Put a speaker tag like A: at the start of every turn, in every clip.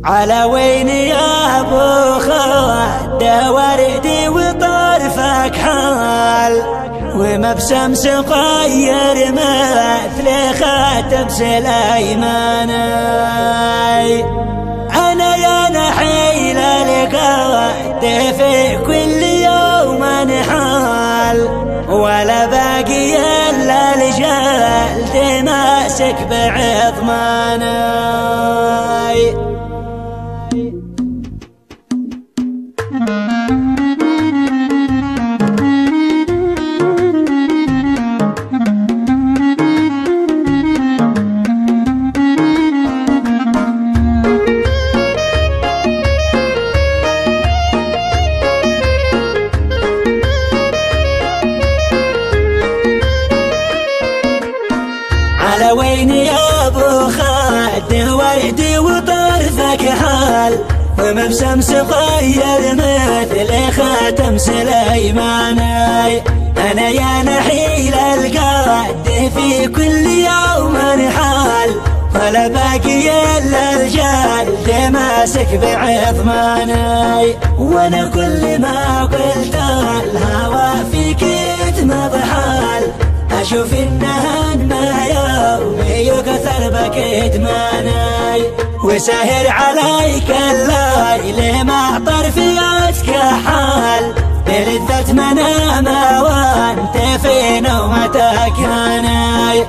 A: على وين يا ابو خد وردي وطرفك حال ومبسم صغير مثل خاتم سليمان. انا يا نحيل القد في كل يوم حال ولا باقي الا الجلد ماسك بعظماني. على وين يا ابو خد وردي وطرفك حال ومبسم صغير مثل خاتم سليمان. انا يا نحيل القد في كل يوم حال ولا باقي الا الجلد ماسك بعظماني. وانا كل ما قلت الهوى فيك يتمض حال اشوف النهن ما يومي يكثر بك ادماني وسهر عليك الليل مع طرفيتك حال بلذة منام وانت في نومتك هاني.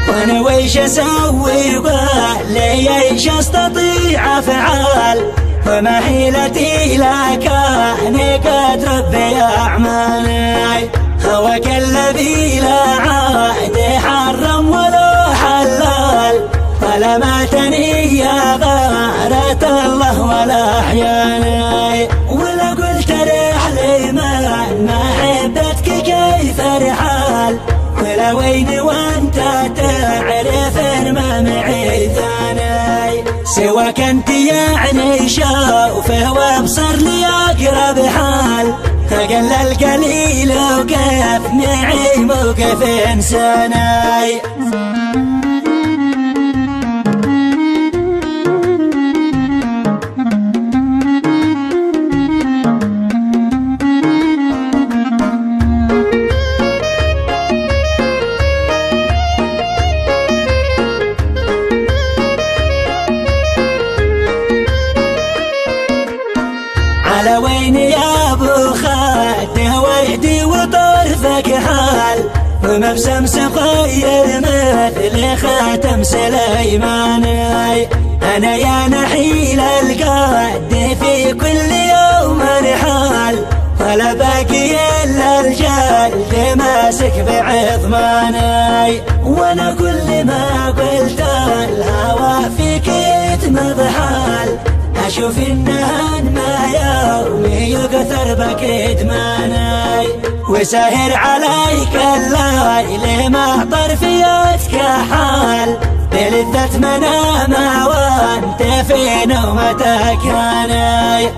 A: وانا ويش اسوي قولي ايش استطيع افعال وما حيلتي لك اني قد ربي اعمالي. هواك الذي لا عاد حرم ولا حلال ولا ماتني يا غارة الله ولا احياني. ولا قلت رحلي ما حبتك كيف رحال ولا وين وانت تعرف ما معي ثاني سواك انت يعني شوفه وابصر لي اقرب حال اقل القليل وقف معي موقف انساني. على وين يا ابو خد وردي وطرفك حال ومبسم صغير مثل خاتم سليمان. انا يا نحيل القد في كل يوم حال ولا باقي الا الجلد ماسك بعظماني. وانا كل ما قلت الهوى فيك يتمض حال اشوف النهن ما يومي يكثر بك ادماني وسهر عليك الليل مع طرفيتك حال بلذة منام وانت في نومتك هاني.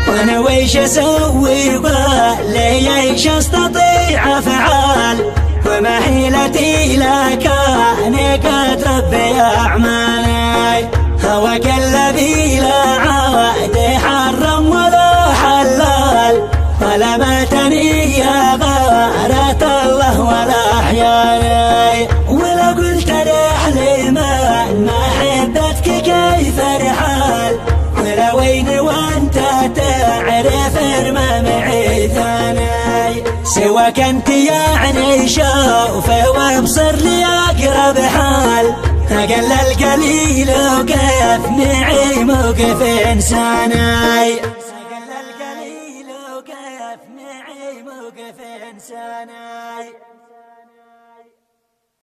A: وانا ويش اسوي قولي ايش استطيع افعال وما حيلتي لك اني قد ربي اعمالي. هواك الذي لا عاد حرم ولا حلال ولا ماتني يا غارة الله ولا احياني. ولا قلت رحلي ما حبتك كيف رحال ولا وين وانت تعرف ما معي ثاني سواك انت يعني شوفه وابصر لي اقرب حال استقل القليل وقف معي موقف إنساني، استقل القليل وقف معي موقف إنساني.